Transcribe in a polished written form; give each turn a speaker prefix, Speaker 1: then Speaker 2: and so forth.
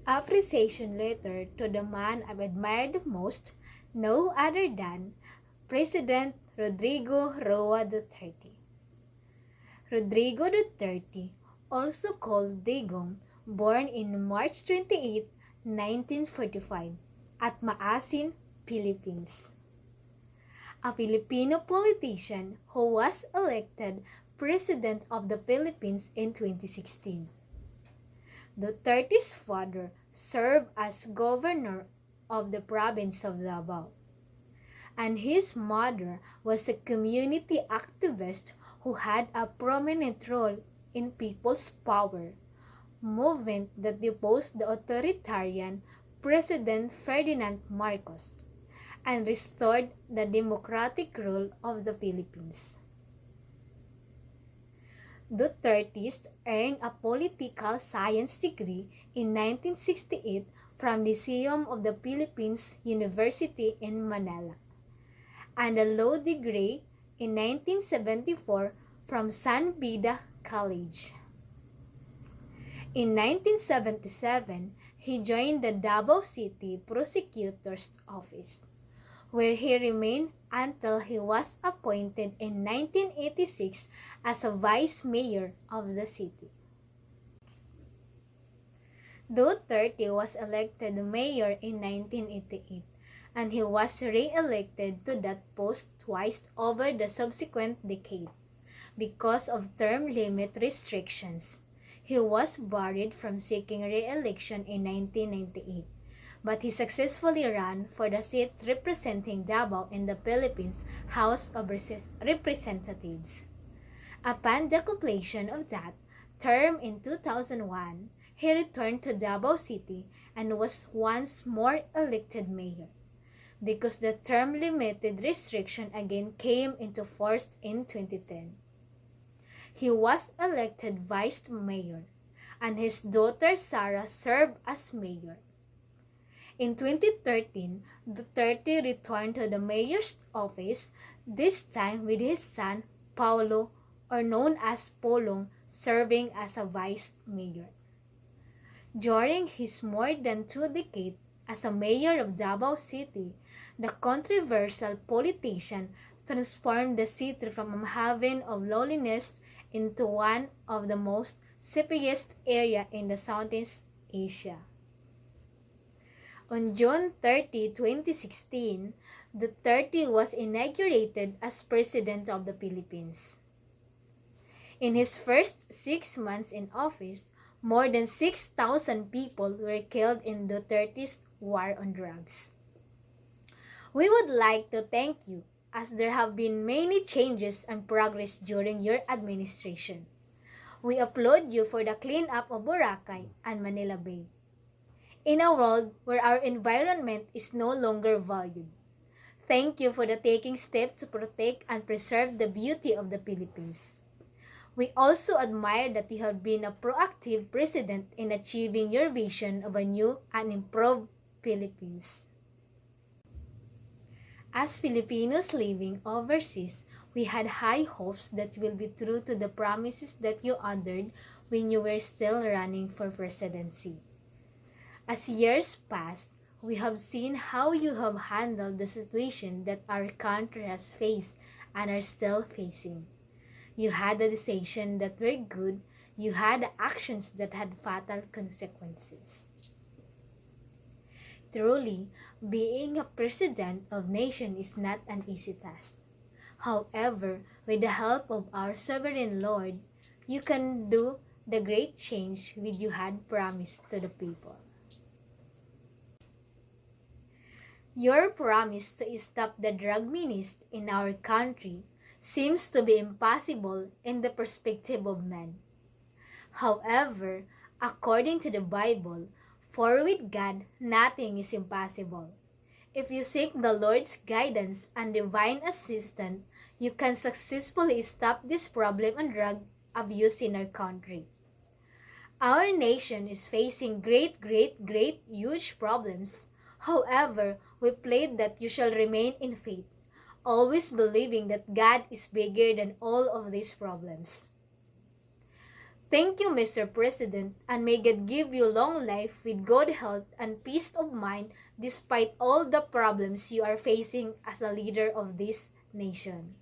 Speaker 1: appreciation letter to the man I've admired the most, no other than President Rodrigo Roa Duterte. Rodrigo Duterte, also called Digong, born in March 28, 1945, at Maasin, Philippines. A Filipino politician who was elected President of the Philippines in 2016. Duterte's father served as governor of the province of Davao, and his mother was a community activist who had a prominent role in People's Power movement that deposed the authoritarian President Ferdinand Marcos and restored the democratic rule of the Philippines. Duterte earned a political science degree in 1968 from Lyceum of the Philippines University in Manila, and a law degree in 1974 from San Beda College. In 1977, he joined the Davao City Prosecutor's Office, where he remained until he was appointed in 1986 as a vice mayor of the city. Duterte was elected mayor in 1988, and he was re-elected to that post twice over the subsequent decade. Because of term limit restrictions, he was barred from seeking re-election in 1998. But he successfully ran for the seat representing Davao in the Philippines House of Representatives. Upon the completion of that term in 2001, he returned to Davao City and was once more elected mayor, because the term-limited restriction again came into force in 2010. He was elected vice mayor, and his daughter Sara served as mayor. In 2013, Duterte returned to the mayor's office, this time with his son, Paulo, or known as Polong, serving as a vice mayor. During his more than 2 decades as a mayor of Davao City, the controversial politician transformed the city from a haven of lowliness into one of the most sexiest areas in the Southeast Asia. On June 30, 2016, Duterte was inaugurated as President of the Philippines. In his first 6 months in office, more than 6,000 people were killed in Duterte's war on drugs. We would like to thank you, as there have been many changes and progress during your administration. We applaud you for the cleanup of Boracay and Manila Bay. In a world where our environment is no longer valued, thank you for taking steps to protect and preserve the beauty of the Philippines. We also admire that you have been a proactive president in achieving your vision of a new and improved Philippines. As Filipinos living overseas, we had high hopes that you will be true to the promises that you uttered when you were still running for presidency. As years passed, we have seen how you have handled the situation that our country has faced and are still facing. You had the decisions that were good, you had actions that had fatal consequences. Truly, being a president of nation is not an easy task. However, with the help of our sovereign Lord, you can do the great change which you had promised to the people. Your promise to stop the drug menace in our country seems to be impossible in the perspective of man. However, according to the Bible, for with God nothing is impossible. If you seek the Lord's guidance and divine assistance, you can successfully stop this problem of drug abuse in our country. Our nation is facing great, huge problems. However, we plead that you shall remain in faith, always believing that God is bigger than all of these problems. Thank you, Mr. President, and may God give you long life with good health and peace of mind despite all the problems you are facing as a leader of this nation.